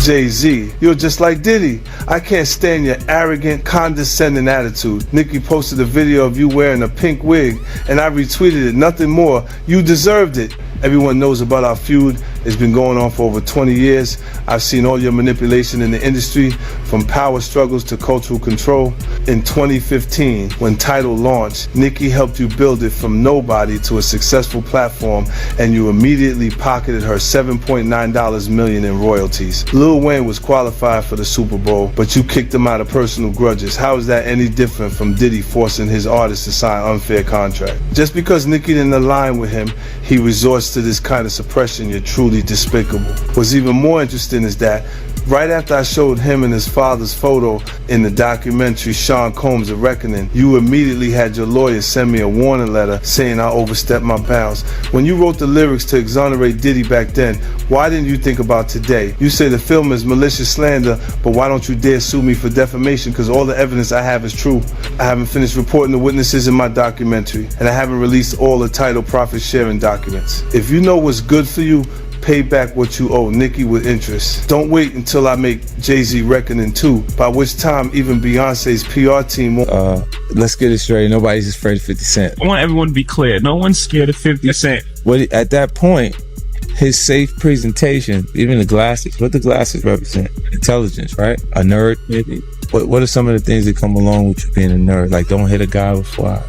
Jay-Z, you're just like Diddy. I can't stand your arrogant, condescending attitude. Nicki posted a video of you wearing a pink wig, and I retweeted it. Nothing more. You deserved it. Everyone knows about our feud. It's been going on for over 20 years. I've seen all your manipulation in the industry, from power struggles to cultural control. In 2015, when Tidal launched, Nicki helped you build it from nobody to a successful platform, and you immediately pocketed her $7.9 million in royalties. Lil Wayne was qualified for the Super Bowl, but you kicked him out of personal grudges. How is that any different from Diddy forcing his artists to sign unfair contracts? Just because Nicki didn't align with him, he resorts to this kind of suppression. You're truly despicable. What's even more interesting is that right after I showed him and his father's photo in the documentary Sean Combs: A Reckoning, you immediately had your lawyer send me a warning letter saying I overstepped my bounds. When you wrote the lyrics to exonerate Diddy back then, why didn't you think about today? You say the film is malicious slander, but why don't you dare sue me for defamation? Because all the evidence I have is true. I haven't finished reporting the witnesses in my documentary, and I haven't released all the Tidal profit sharing documents. If you know what's good for you, pay back what you owe Nicki with interest. Don't wait until I make Jay-Z Reckoning 2, by which time even Beyonce's PR team won't. Let's get it straight. Nobody's afraid of 50 Cent. I want everyone to be clear. No one's scared of 50 Cent. At that point, his safe presentation, even the glasses, what the glasses represent? Intelligence, right? A nerd, maybe? What are some of the things that come along with you being a nerd? Like, don't hit a guy with fire.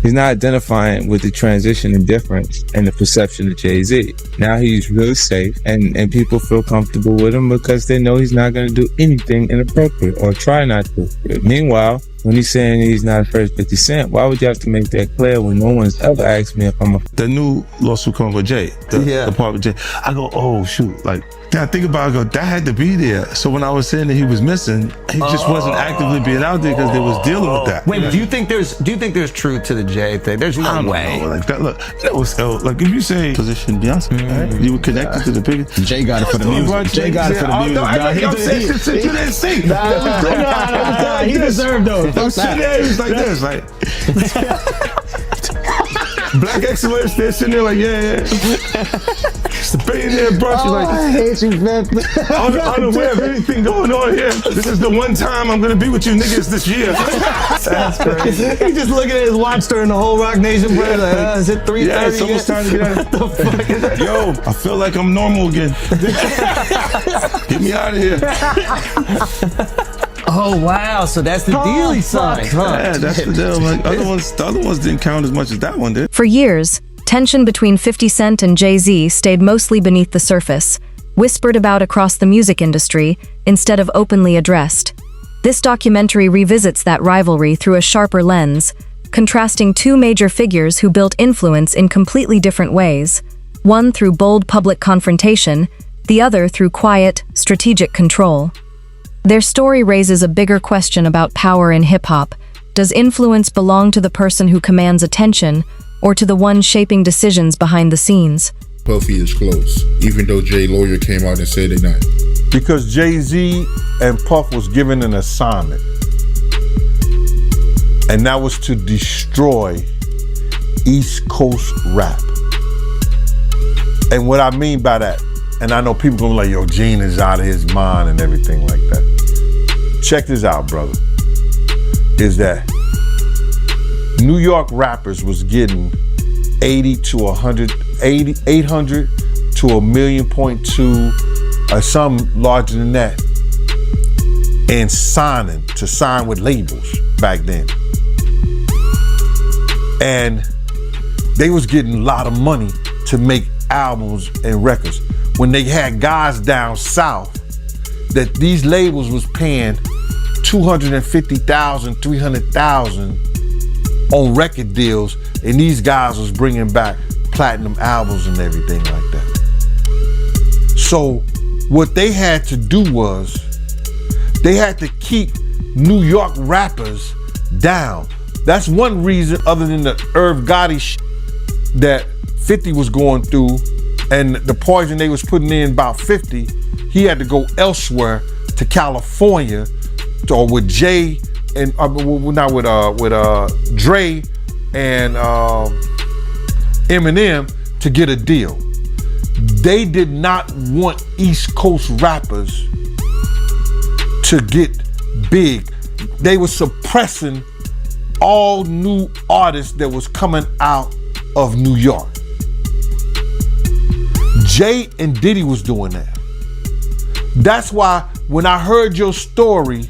He's not identifying with the transition and difference and the perception of Jay-Z. Now he's really safe, and people feel comfortable with him because they know he's not going to do anything inappropriate or try not to. Meanwhile, when he's saying he's not afraid of 50 Cent, why would you have to make that clear when no one's ever asked me if I'm a... The new lawsuit coming with Jay, the part with Jay, I go, oh shoot, like, then I think about it, I go, that had to be there. So when I was saying that he was missing, he just wasn't actively being out there because they was dealing with that. Wait, do you think there's truth to the Jay thing? There's no way. Know, like that, look, you know, so, like if you say position Beyonce, right? You were connected to the biggest. Jay got it for the music. Jay got it for the music. You didn't see. He deserved those. I'm sitting there, he was like this, like Black excellence, they're sitting there like, yeah. It's the billionaire brunch, like, I hate you, man. Unaware of anything going on here. This is the one time I'm gonna be with you niggas this year. That's crazy. He just looking at his watch during the whole Rock Nation play, like, is it 3:30? Yeah, it's almost time to get out. What the fuck is that? Yo, I feel like I'm normal again. Get me out of here. Oh wow, so that's the deal he signed, huh? Yeah, that's the deal. Like, the other ones didn't count as much as that one did. For years, tension between 50 Cent and Jay-Z stayed mostly beneath the surface, whispered about across the music industry instead of openly addressed. This documentary revisits that rivalry through a sharper lens, contrasting two major figures who built influence in completely different ways, one through bold public confrontation, the other through quiet, strategic control. Their story raises a bigger question about power in hip-hop. Does influence belong to the person who commands attention, or to the one shaping decisions behind the scenes? Puffy is close, even though Jay lawyer came out and said they're not. Because Jay-Z and Puff was given an assignment, and that was to destroy East Coast rap. And what I mean by that, and I know people gonna be like, yo, Gene is out of his mind and everything like that. Check this out, brother. Is that New York rappers was getting 800 to 1.2 million, or some larger than that, and sign with labels back then. And they was getting a lot of money to make albums and records. When they had guys down south that these labels was paying $250,000, $300,000 on record deals, and these guys was bringing back platinum albums and everything like that. So what they had to do was they had to keep New York rappers down. That's one reason, other than the Irv Gotti shit that 50 was going through and the poison they was putting in about 50, he had to go elsewhere to California, or with Jay and not with Dre and Eminem to get a deal. They did not want East Coast rappers to get big. They were suppressing all new artists that was coming out of New York. Jay and Diddy was doing that. That's why when I heard your story,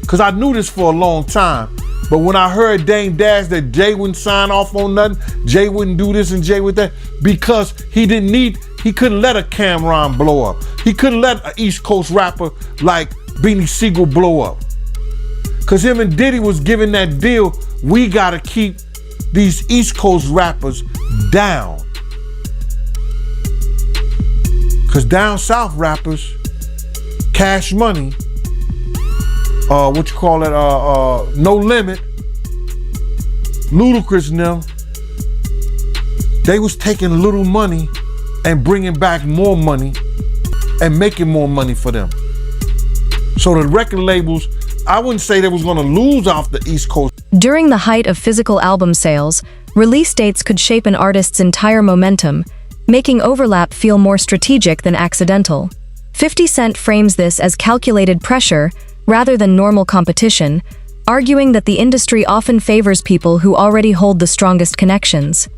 because I knew this for a long time, but when I heard Dame Dash that Jay wouldn't sign off on nothing, Jay wouldn't do this and Jay would that, because he couldn't let a Cameron blow up. He couldn't let an East Coast rapper like Beanie Siegel blow up. Because him and Diddy was giving that deal, we gotta keep these East Coast rappers down. Because down south rappers, Cash Money, No Limit, Ludacris and them, they was taking little money and bringing back more money and making more money for them. So the record labels, I wouldn't say they was gonna lose off the East Coast. During the height of physical album sales, release dates could shape an artist's entire momentum, making overlap feel more strategic than accidental. 50 Cent frames this as calculated pressure rather than normal competition, arguing that the industry often favors people who already hold the strongest connections.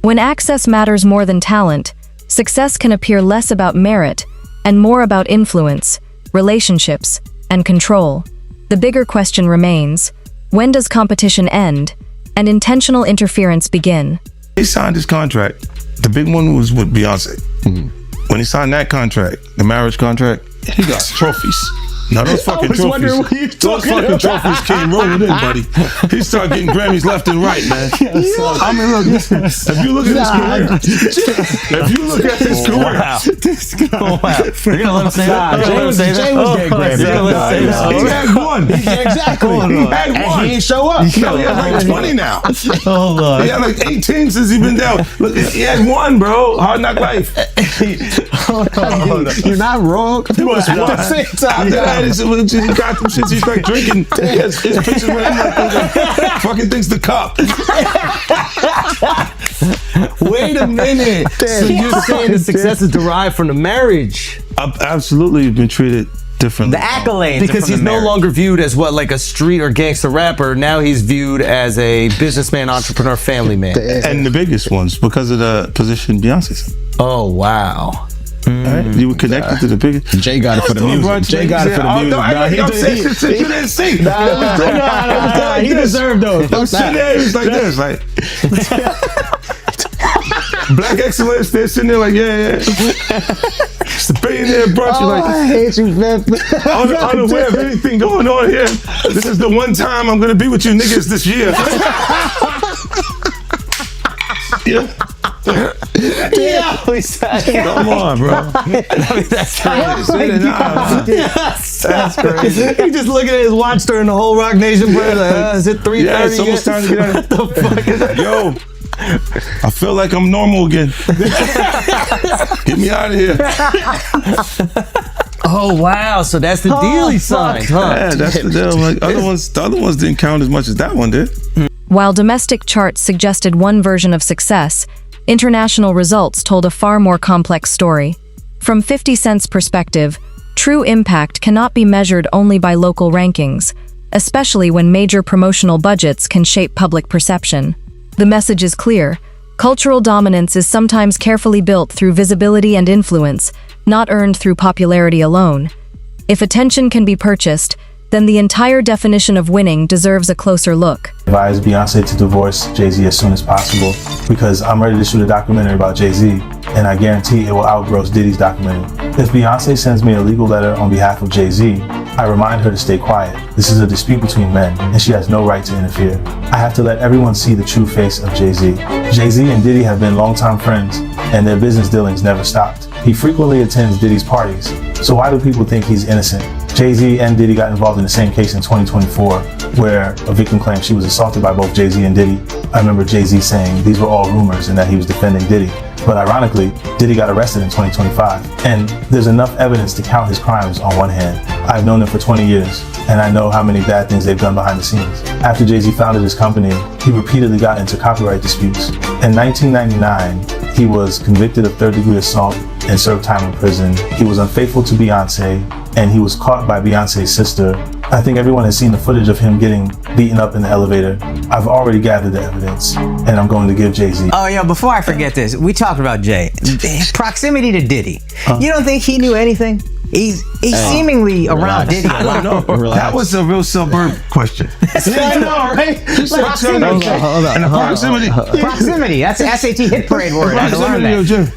When access matters more than talent, success can appear less about merit and more about influence, relationships, and control. The bigger question remains, when does competition end and intentional interference begin? He signed his contract. The big one was with Beyonce. When he signed that contract, the marriage contract, he got trophies. Now those fucking trophies, trophies came rolling in, buddy. He started getting Grammys left and right, man. I mean, look, if you look at his career, Wow. You're gonna let him say that? Jay was getting Grammys. He had one. Exactly. He had one. He ain't show up. He had like 20 now. Hold on. He had like 18 since he been down. Look, he had one, bro. Hard Knock Life. Hold on. You're not wrong. At the same time. He got them shits. He's like drinking. His pictures with him like fucking things to cup. Wait a minute. So you're saying the success is derived from the marriage? I've absolutely been treated differently. The accolades. Because he's no longer viewed as what, like a street or gangster rapper. Now he's viewed as a businessman, entrepreneur, family man. And the biggest ones because of the position Beyonce's in. Oh, wow. Right? You were connected to the biggest. Jay got it for the music. Jay got it for the music. You didn't see. He deserved those. I'm sitting there, it's like this, like Black excellence. They're sitting there like, yeah. It's a billionaire brunch. Oh, Like, I hate you, man. unaware of anything going on here. This is the one time I'm gonna be with you niggas this year. Yeah. Come on, bro. I mean, that's crazy. That's crazy. He just looking at his watch during the whole Rock Nation break. Like, is it 3:30? Yeah, it's almost time to get out. What the fuck is that? Yo, I feel like I'm normal again. Get me out of here. Oh wow! So that's the deal he signed, huh? Yeah, that's the deal. Like the other ones didn't count as much as that one did. While domestic charts suggested one version of success, international results told a far more complex story. From 50 Cent's perspective, true impact cannot be measured only by local rankings, especially when major promotional budgets can shape public perception. The message is clear. Cultural dominance is sometimes carefully built through visibility and influence, not earned through popularity alone. If attention can be purchased, then the entire definition of winning deserves a closer look. Advise Beyonce to divorce Jay-Z as soon as possible because I'm ready to shoot a documentary about Jay-Z, and I guarantee it will outgross Diddy's documentary. If Beyonce sends me a legal letter on behalf of Jay-Z, I remind her to stay quiet. This is a dispute between men, and she has no right to interfere. I have to let everyone see the true face of Jay-Z. Jay-Z and Diddy have been longtime friends, and their business dealings never stopped. He frequently attends Diddy's parties, so why do people think he's innocent? Jay-Z and Diddy got involved in the same case in 2024, where a victim claimed she was assaulted by both Jay-Z and Diddy. I remember Jay-Z saying these were all rumors and that he was defending Diddy. But ironically, Diddy got arrested in 2025, and there's enough evidence to count his crimes on one hand. I've known him for 20 years, and I know how many bad things they've done behind the scenes. After Jay-Z founded his company, he repeatedly got into copyright disputes. In 1999, he was convicted of third-degree assault and served time in prison. He was unfaithful to Beyonce, and he was caught by Beyonce's sister. I think everyone has seen the footage of him getting beaten up in the elevator. I've already gathered the evidence, and I'm going to give Jay-Z. Oh, yeah, before I forget this, we talked about Jay. Proximity to Diddy. You don't think he knew anything? He's seemingly around Diddy a lot. That was a real suburb question. Yeah, I know, right? Proximity. Proximity. That's the SAT hit parade word. I learned that.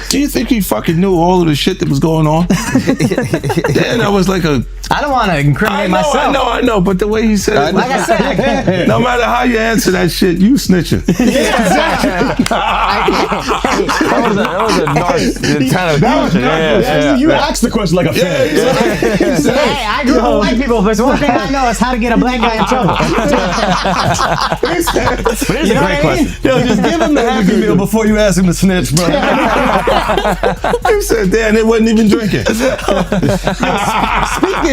Do you think he fucking knew all of the shit that was going on? Yeah, that was like a... I don't want to incriminate myself. I know, but the way he said it... Like I said... No matter how you answer that shit, you snitching. Yeah, exactly. That was a nice kind of question. You asked the question like a fan. Hey, I grew up with white people, but the one thing I know is how to get a black guy in trouble. But it's a great question. Yo, just give him the Happy Meal before you ask him to snitch, bro. You said, damn, they wasn't even drinking. Speaking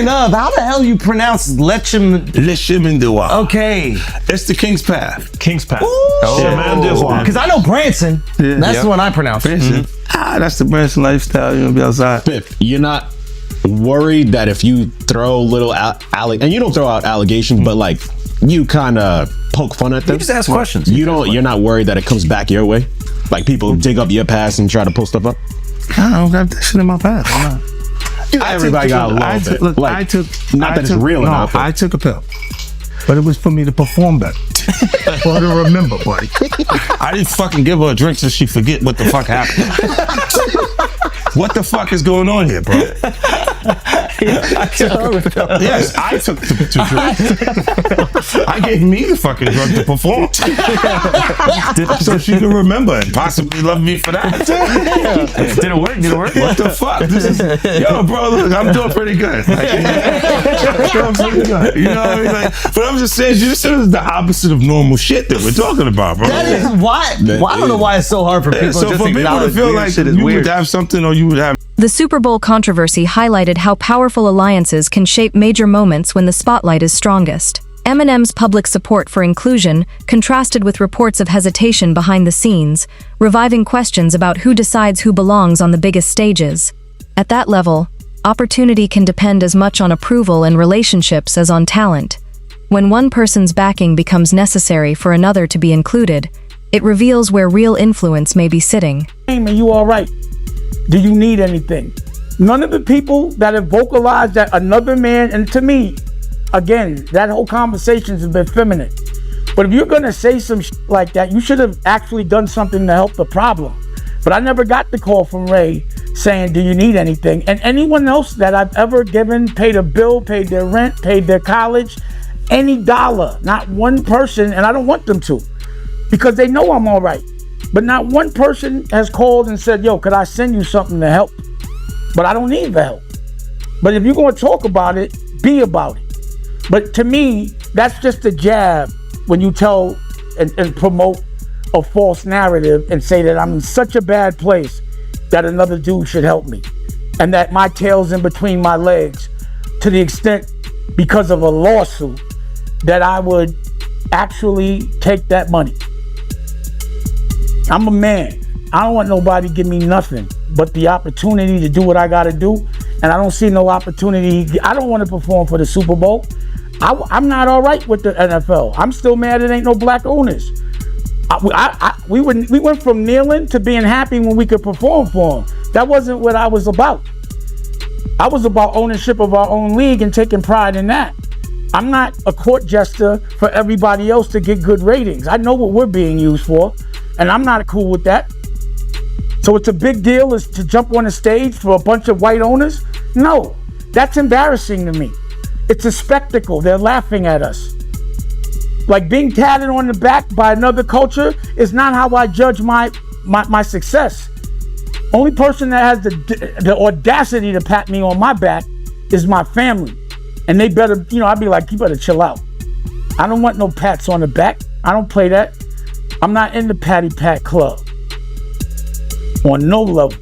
of, how the hell you pronounce Lechemin-de-Roi. Okay. It's the King's Path. King's Path. Because I know Branson. That's the one I pronounce. Branson. That's the Branson lifestyle. You're gonna be outside. Biff, you're not worried that if you throw little and you don't throw out allegations, but like you kind of poke fun at them. You just ask questions. You're not worried that it comes back your way? Like people dig up your past and try to pull stuff up? I don't got that shit in my past. Everybody got a little bit. Look, like, I took. Not that it's real enough. I took a pill, but it was for me to perform better. For her to remember, buddy. I didn't fucking give her a drink so she forget what the fuck happened. What the fuck is going on here, bro? Yes, I took the drug. I gave me the fucking drug to perform. So she can remember and possibly love me for that. Did it work? What the fuck? Yo, bro, look, I'm doing pretty good. Like, you know what I mean? Like, but I'm just saying, this is the opposite of normal shit that we're talking about, bro. That is why. I don't know why it's so hard for people so just for people to feel like you would have something or you would have. The Super Bowl controversy highlighted how powerful alliances can shape major moments when the spotlight is strongest. Eminem's public support for inclusion contrasted with reports of hesitation behind the scenes, reviving questions about who decides who belongs on the biggest stages. At that level, opportunity can depend as much on approval and relationships as on talent. When one person's backing becomes necessary for another to be included, it reveals where real influence may be sitting. Are you all right? Do you need anything? None of the people that have vocalized that another man, and to me, again, that whole conversation has been feminine. But if you're gonna say some like that, you should have actually done something to help the problem. But I never got the call from Ray saying, do you need anything? And anyone else that I've ever given, paid a bill, paid their rent, paid their college, any dollar, not one person, and I don't want them to, because they know I'm all right. But not one person has called and said, yo, could I send you something to help? But I don't need the help. But if you're going to talk about it, be about it. But to me, that's just a jab when you tell and promote a false narrative and say that I'm in such a bad place that another dude should help me. And that my tail's in between my legs to the extent, because of a lawsuit, that I would actually take that money. I'm a man. I don't want nobody to give me nothing but the opportunity to do what I gotta do. And I don't see no opportunity. I don't want to perform for the Super Bowl. I'm not all right with the NFL. I'm still mad it ain't no black owners. We went from kneeling to being happy when we could perform for them. That wasn't what I was about. I was about ownership of our own league and taking pride in that. I'm not a court jester for everybody else to get good ratings. I know what we're being used for. And I'm not cool with that. So it's a big deal is to jump on a stage for a bunch of white owners? No, that's embarrassing to me. It's a spectacle. They're laughing at us. Like being tatted on the back by another culture is not how I judge my success. Only person that has the audacity to pat me on my back is my family. And they better, I'd be like, you better chill out. I don't want no pats on the back. I don't play that. I'm not in the patty pat club on no level.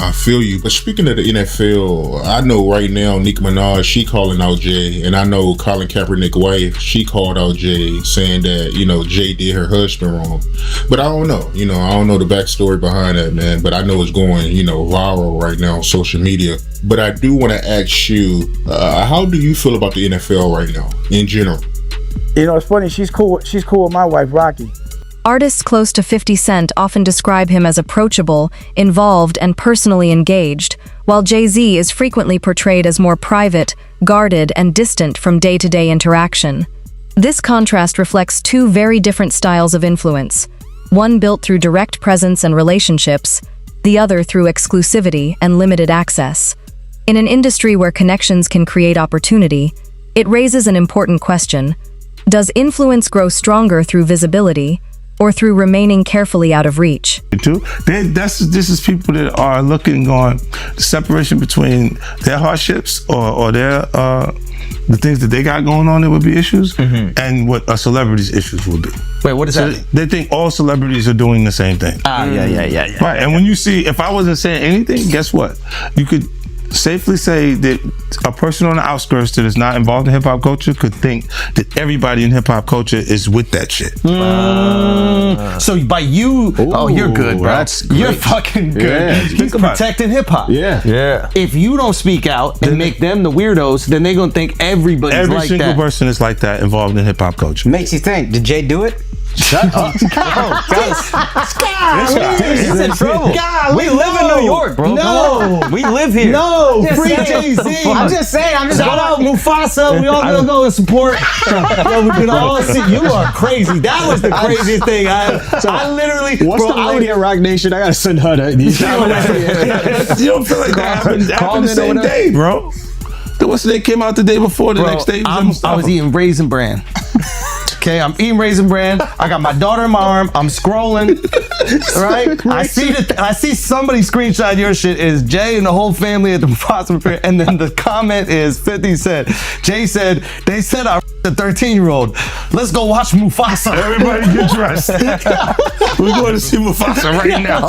I feel you. But speaking of the NFL, I know right now Nicki Minaj, she calling out Jay, and I know Colin Kaepernick's wife, she called out Jay, saying that, you know, Jay did her husband wrong. But I don't know. You know, I don't know the backstory behind that, man. But I know it's going, you know, viral right now on social media. But I do want to ask you, how do you feel about the NFL right now, in general? You know, it's funny. She's cool with my wife, Rocky. Artists close to 50 Cent often describe him as approachable, involved, and personally engaged, while Jay-Z is frequently portrayed as more private, guarded, and distant from day-to-day interaction. This contrast reflects two very different styles of influence, one built through direct presence and relationships, the other through exclusivity and limited access. In an industry where connections can create opportunity, it raises an important question: does influence grow stronger through visibility, or through remaining carefully out of reach? This is people that are looking on the separation between their hardships or their the things that they got going on that would be issues, and what a celebrity's issues would be. Wait, what is that? They think all celebrities are doing the same thing. Yeah. Right, and when you see, if I wasn't saying anything, guess what? You could safely say that a person on the outskirts that is not involved in hip-hop culture could think that everybody in hip-hop culture is with that shit. So by you, you're good, bro. You're fucking good. Yeah, He's protecting hip-hop. Yeah. If you don't speak out and make them the weirdos, then they're gonna think everybody's Every like single that. person is like that involved in hip-hop culture. Makes you think, did Jay do it? Shut up. He's in trouble. We live in New York, bro. No. We live here. No, free Jay-Z. I'm just saying. Shout out Mufasa. We all gonna go and support. Yo, we can all see. You are crazy. That was the craziest thing. I literally. What's the lady at Rock Nation? I gotta send her that. You don't feel like that happened the same day, bro. What's the day came out the day before the next day? I was eating Raisin Bran. Okay, I'm eating Raisin Bran. I got my daughter in my arm. I'm scrolling. Right? I see somebody screenshot your shit is Jay and the whole family at the Mufasa Fair, and then the comment is 50 Cent. Jay said, they said I a 13-year-old. Let's go watch Mufasa. Everybody get dressed. We're going to see Mufasa right now.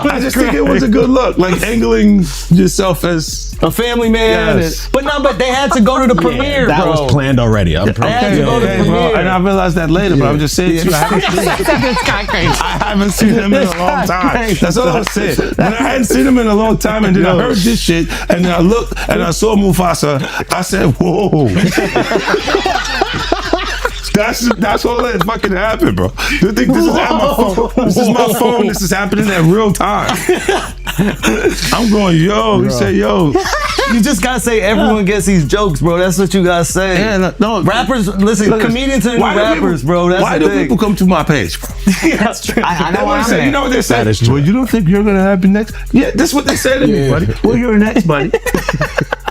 I just think it was a good look, like angling yourself as a family man. Yes. But they had to go to the premiere, that bro. was planned already. And I realized that later, but I'm just saying to you, I haven't seen him in a long time. That's all I was saying. When I hadn't seen him in a long time, and then I heard this shit, and then I looked and I saw Mufasa, I said, whoa. That's all that fucking happened, bro. You think this is at my phone? This is my phone. This is happening at real time. I'm going, yo. He said, yo. You just gotta say everyone gets these jokes, bro. That's what you gotta say. Yeah, no, rappers, listen, comedians are new rappers, bro. That's why do people come to my page, bro? That's true. I know what I'm saying. You know what they say? That is true. Well, you don't think you're gonna happen next? Yeah, that's what they say to me, buddy. Well, you're next, buddy.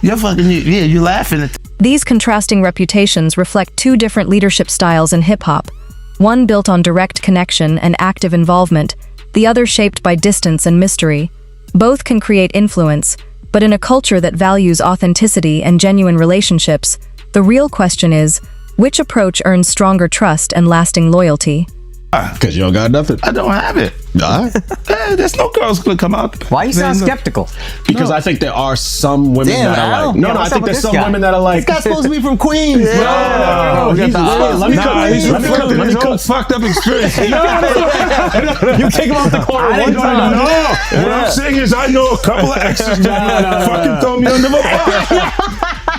You're fucking, you're laughing at. These contrasting reputations reflect two different leadership styles in hip-hop, one built on direct connection and active involvement, the other shaped by distance and mystery. Both can create influence, but in a culture that values authenticity and genuine relationships, the real question is, which approach earns stronger trust and lasting loyalty? Because you don't got nothing. I don't have it. There's no girls gonna come out. Why you sound skeptical? Because I think there are some women that are like. No, I think there's some women that are like. This guy's supposed to be from Queens. Let me cook fucked up experience. You take him off the corner one time. No, what I'm saying is I know a couple of exes that fucking throw me under the bus.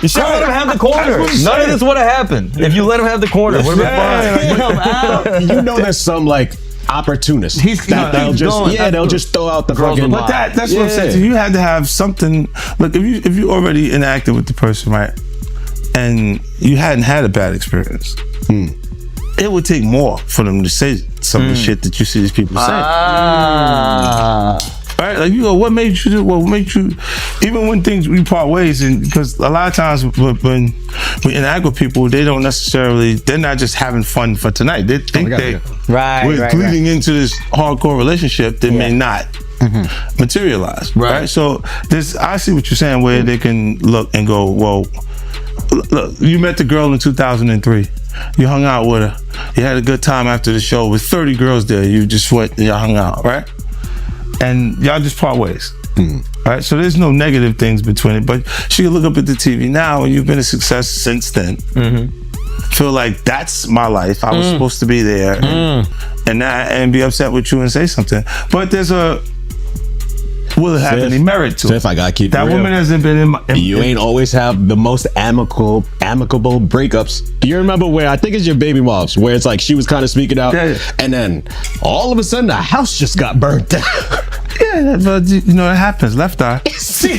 You should let him have the corner. None of this would have happened if you let him have the corner. Would have been fine. You know, there's some like opportunists. They'll just throw out the fucking. But that's what I'm saying. You had to have something. Look, if you already interacted with the person, right, and you hadn't had a bad experience, it would take more for them to say some of the shit that you see these people say. Right, like you go, what made you do? What made you? Even when we part ways, and because a lot of times when we interact with people, they're not just having fun for tonight. They think we're leading into this hardcore relationship that may not materialize. Right. So I see what you're saying, where they can look and go, well, look, you met the girl in 2003. You hung out with her. You had a good time after the show with 30 girls there. You just went and you hung out, right? and y'all just part ways. Right, so there's no negative things between it, but she can look up at the TV now, and you've been a success since then. Feel like that's my life. I was supposed to be there, and be upset with you and say something. But will it have any merit to it? If I gotta keep that it real, woman hasn't been in you ain't always have the most amicable breakups. You remember where I think it's your baby moms, where it's like she was kind of speaking out, and then all of a sudden the house just got burnt down. Yeah, but you know it happens. Left eye. She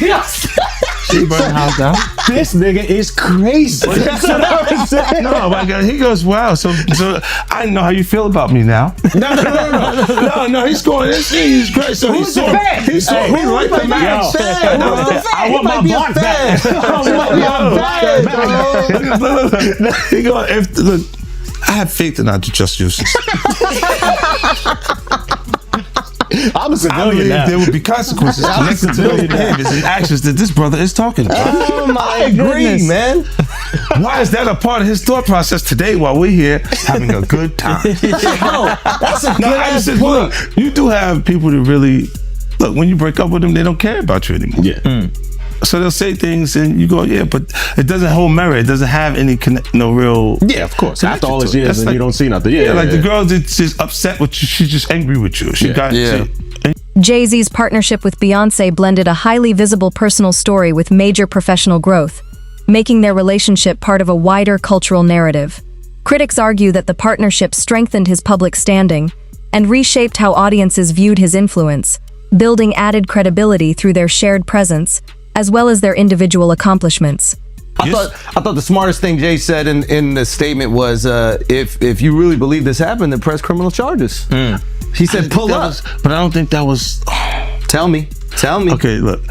burned the house down. This nigga is crazy. That's what I'm saying. No, my God, he goes, wow. So I know how you feel about me now. No. He's going. He's great. So he saw me like the man. I want my block back. He go. Look, I have faith in our justice. I'm a civilian. I believe now. there would be consequences connected to those behaviors and actions that this brother is talking about. Oh my goodness, man. Why is that a part of his thought process today while we're here having a good time? That's a good ass point. Look, you do have people that really look, when you break up with them, they don't care about you anymore. Yeah. So they'll say things and you go, yeah, but it doesn't hold merit. It doesn't have any no real. Yeah, of course. After all these years, and you don't see nothing. Yeah, the girl that's just upset with you. She's just angry with you. Jay-Z's partnership with Beyonce blended a highly visible personal story with major professional growth, making their relationship part of a wider cultural narrative. Critics argue that the partnership strengthened his public standing and reshaped how audiences viewed his influence, building added credibility through their shared presence, as well as their individual accomplishments. I thought the smartest thing Jay said in the statement was, if you really believe this happened, then press criminal charges. He said pull up. But I don't think that was. Tell me. Okay, look,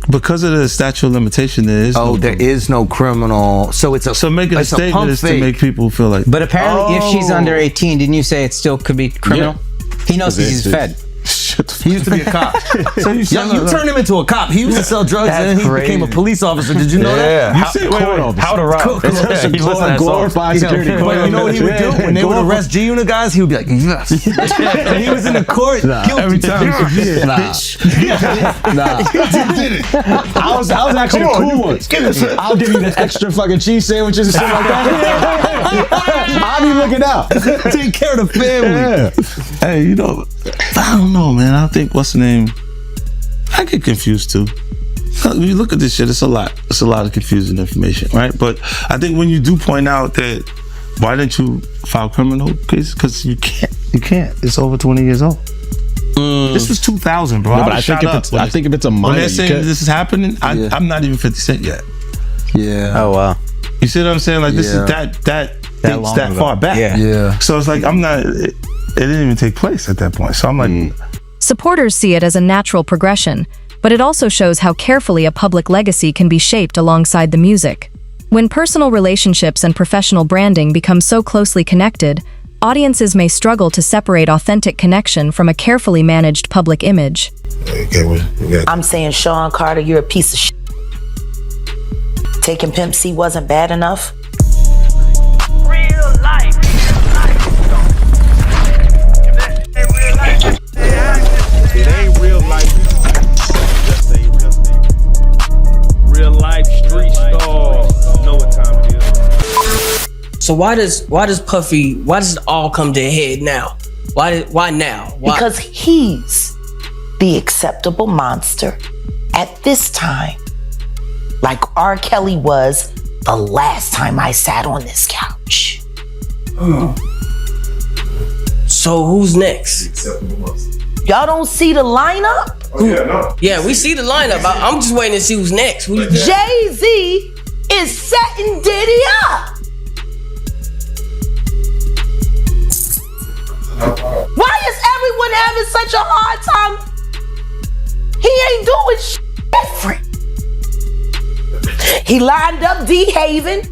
because of the statute of limitation, there is. There is no criminal. So making a statement is to make people feel like. But apparently, if she's under 18, didn't you say it still could be criminal? Yeah. He knows because he's fed. He used to be a cop. So you turned him into a cop. He used to sell drugs and then he became a police officer. Did you know that? How to rob. He's a glorified security. But you know what he would do? When they would arrest G-Unit guys, he would be like, yes. And he was in the court every time. I was actually the cool one. I'll give you the extra fucking cheese sandwiches and shit like that. I'll be looking out. Take care of the family. Hey, I don't know, man. I think what's the name? I get confused too. When you look at this shit, it's a lot. It's a lot of confusing information, right? But I think when you do point out that, why didn't you file criminal cases? Because you can't. It's over 20 years old. This was 2000, bro. No, but I think if it's a minor, when they're saying this is happening, I'm not even 50 Cent yet. Yeah. Oh wow. You see what I'm saying? Like this is that far back. Yeah. So it's like it didn't even take place at that point. So I'm like. Supporters see it as a natural progression, but it also shows how carefully a public legacy can be shaped alongside the music. When personal relationships and professional branding become so closely connected, audiences may struggle to separate authentic connection from a carefully managed public image. I'm saying, Sean Carter, you're a piece of shit. Taking Pimp C wasn't bad enough. Real life. It ain't real life. Just ain't real thing. Real life street star. Know what time it is. So why does it all come to a head now? Why now? Why? Because he's the acceptable monster at this time. Like R. Kelly was the last time I sat on this couch. So who's next? Y'all don't see the lineup? Yeah, we see the lineup. I'm just waiting to see who's next. Jay-Z is setting Diddy up. Why is everyone having such a hard time? He ain't doing shit different. He lined up D. Haven,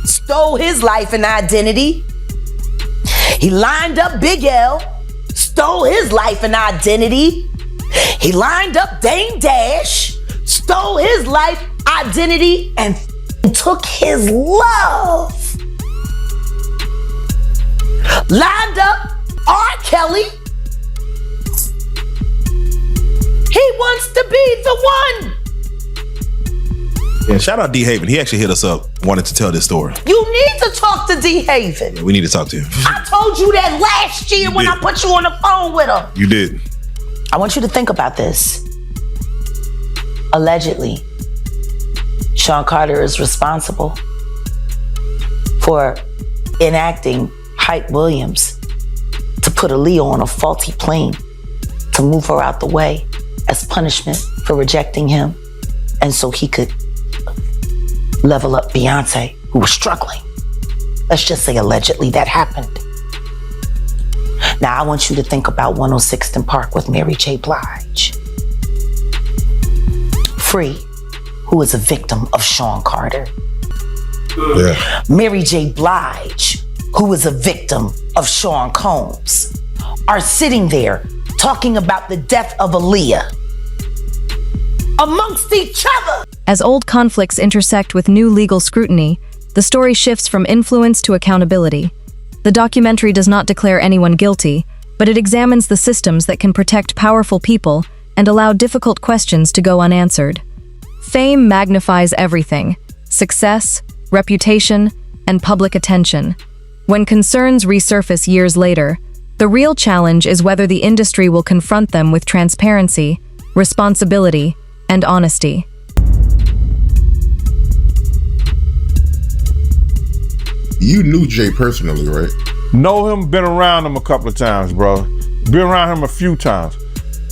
stole his life and identity. He lined up Big L, stole his life and identity. He lined up Dame Dash, stole his life, identity, and took his love. Lined up R. Kelly, He wants to be the one. Yeah, shout out D Haven. He actually hit us up, wanted to tell this story. You need to talk to D Haven. We need to talk to him. I told you that last year when I put you on the phone with him. You did. I want you to think about this. Allegedly, Sean Carter is responsible for enacting Hype Williams to put Aaliyah on a faulty plane to move her out the way as punishment for rejecting him, and so he could level up Beyonce, who was struggling. Let's just say allegedly that happened. Now I want you to think about 106th and Park with Mary J. Blige. Free, who is a victim of Sean Carter. Yeah. Mary J. Blige, who is a victim of Sean Combs, are sitting there talking about the death of Aaliyah amongst each other. As old conflicts intersect with new legal scrutiny, the story shifts from influence to accountability. The documentary does not declare anyone guilty, but it examines the systems that can protect powerful people and allow difficult questions to go unanswered. Fame magnifies everything: success, reputation, and public attention. When concerns resurface years later, the real challenge is whether the industry will confront them with transparency, responsibility, and honesty. You knew Jay personally, right? Know him, been around him a couple of times, bro. Been around him a few times,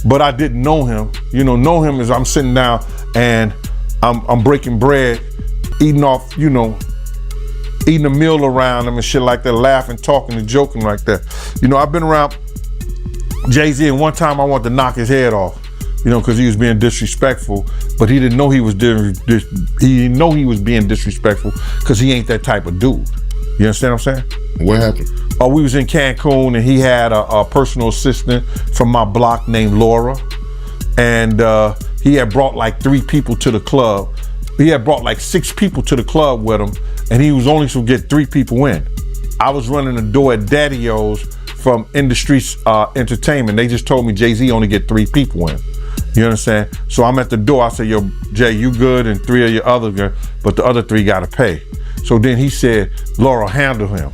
but I didn't know him. You know him as I'm sitting down and I'm breaking bread, eating off, eating a meal around him and shit like that, laughing, talking, and joking like that. I've been around Jay-Z, and one time I wanted to knock his head off, because he was being disrespectful, but he didn't know he was being disrespectful because he ain't that type of dude. You understand what I'm saying? What happened? We was in Cancun and he had a personal assistant from my block named Laura, and he had brought like 3 people to the club. He had brought like 6 people to the club with him, and he was only supposed to get 3 people in. I was running the door at Daddy-O's from Industry Entertainment. They just told me Jay-Z only get 3 people in. You understand? So I'm at the door. I said, yo, Jay, you good, and 3 of your other good, but the other 3 gotta pay. So then he said, Laura, handle him.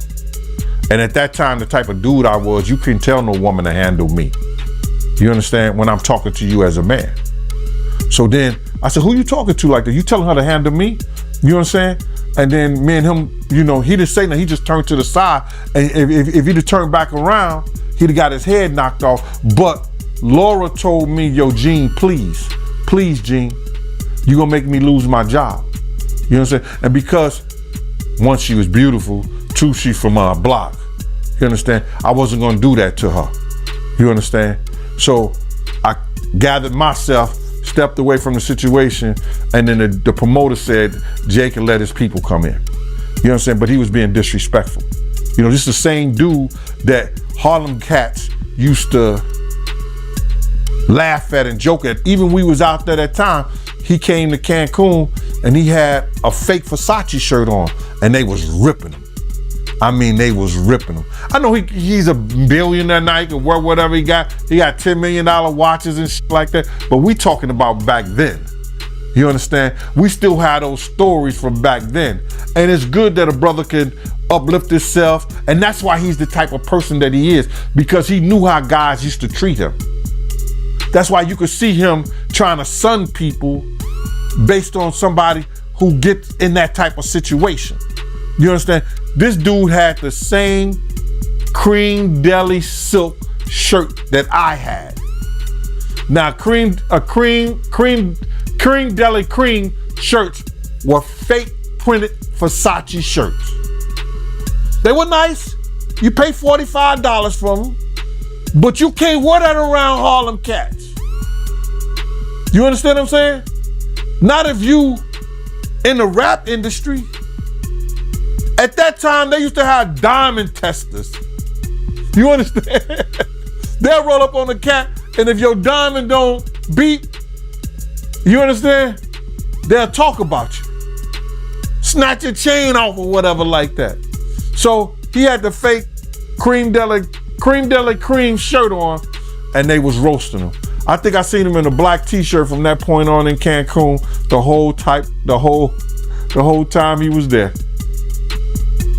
And at that time, the type of dude I was, you couldn't tell no woman to handle me. You understand? When I'm talking to you as a man. So then I said, who you talking to like that? You telling her to handle me? You understand? And then me and him, he didn't say nothing. He just turned to the side. And if he'd have turned back around, he'd have got his head knocked off. But Laura told me, yo, Gene, please, Gene, you gonna make me lose my job. You know what I'm saying? And because 1, she was beautiful, 2, she from our block. You understand? I wasn't gonna do that to her. You understand? So I gathered myself, stepped away from the situation, and then the promoter said Jay can let his people come in. You know what I'm saying? But he was being disrespectful. This is the same dude that Harlem cats used to laugh at and joke at. Even we was out there that time, he came to Cancun and he had a fake Versace shirt on, and they was ripping him. I mean, they was ripping him. I know he's a billionaire now, he can wear whatever he got. He got $10 million watches and shit like that. But we talking about back then. You understand? We still have those stories from back then. And it's good that a brother can uplift himself. And that's why he's the type of person that he is, because he knew how guys used to treat him. That's why you could see him trying to sun people based on somebody who gets in that type of situation. You understand? This dude had the same cream deli silk shirt that I had. Now, cream deli cream shirts were fake printed Versace shirts. They were nice. You pay $45 for them, but you can't wear that around Harlem cats. You understand what I'm saying? Not if you in the rap industry. At that time, they used to have diamond testers. You understand? They'll roll up on the cat, and if your diamond don't beat, you understand? They'll talk about you. Snatch your chain off or whatever like that. So he had the fake cream deli cream shirt on, and they was roasting him. I think I seen him in a black T-shirt from that point on in Cancun. The whole time he was there.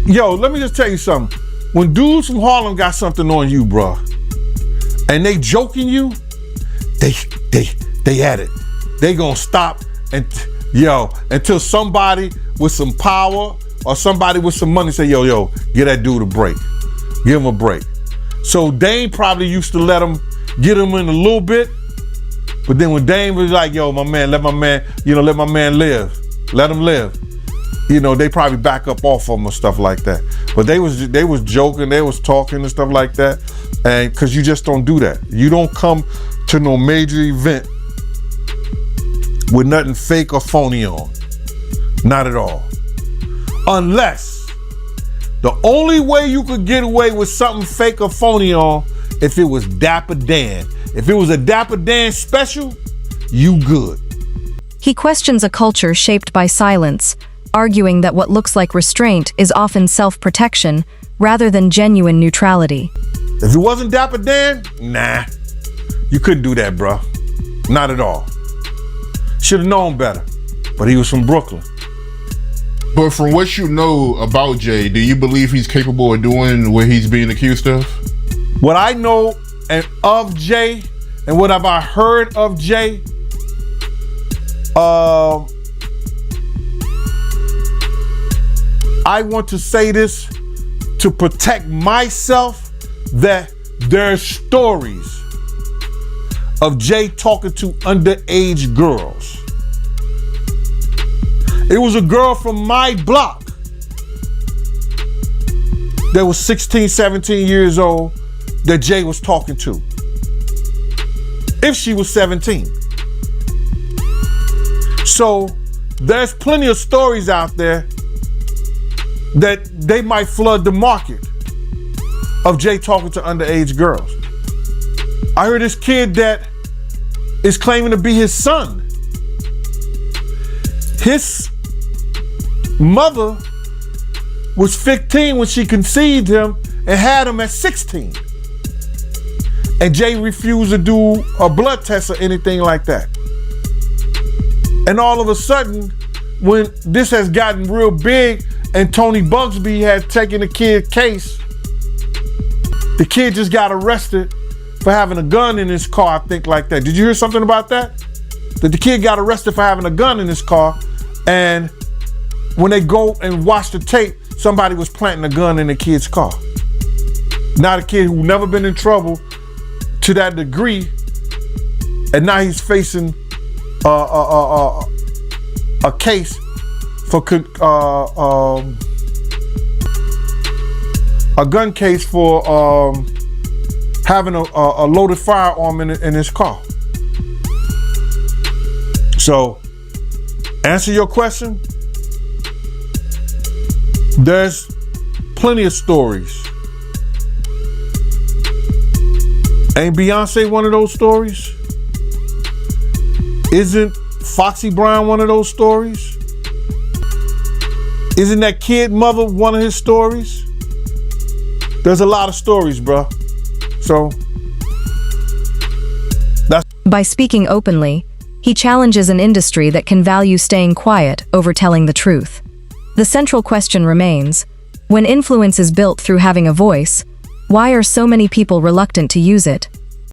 Yo, let me just tell you something. When dudes from Harlem got something on you, bro, and they joking you, they at it. They gonna stop until somebody with some power or somebody with some money say, yo, get that dude a break. Give him a break. So Dame probably used to let him get him in a little bit, but then when Dame was like, yo, my man, let my man live. Let him live. They probably back up off of him or stuff like that. But they was joking, they was talking and stuff like that. And cause you just don't do that. You don't come to no major event with nothing fake or phony on. Not at all. Unless the only way you could get away with something fake or phony on, if it was Dapper Dan. If it was a Dapper Dan special, you good. He questions a culture shaped by silence, arguing that what looks like restraint is often self-protection rather than genuine neutrality. If it wasn't Dapper Dan, nah, you couldn't do that, bro. Not at all. Should have known better, but he was from Brooklyn. But from what you know about Jay, do you believe he's capable of doing what he's being accused of? What I know of Jay, and what have I heard of Jay, I want to say this to protect myself, that there's stories of Jay talking to underage girls. It was a girl from my block that was 16, 17 years old that Jay was talking to. If she was 17. So there's plenty of stories out there that they might flood the market of Jay talking to underage girls. I heard this kid that is claiming to be his son. His mother was 15 when she conceived him and had him at 16. And Jay refused to do a blood test or anything like that. And all of a sudden, when this has gotten real big and Tony Bugsby had taken the kid's case, the kid just got arrested for having a gun in his car, I think, like that. Did you hear something about that? That the kid got arrested for having a gun in his car, and when they go and watch the tape, somebody was planting a gun in the kid's car. Now the kid who never been in trouble to that degree, and now he's facing a case for a gun case for having a loaded firearm in his car. So, answer your question. There's plenty of stories. Ain't Beyonce one of those stories? Isn't Foxy Brown one of those stories? Isn't that kid mother one of his stories? There's a lot of stories, bro. So, that's... By speaking openly, he challenges an industry that can value staying quiet over telling the truth. The central question remains, when influence is built through having a voice, why are so many people reluctant to use it?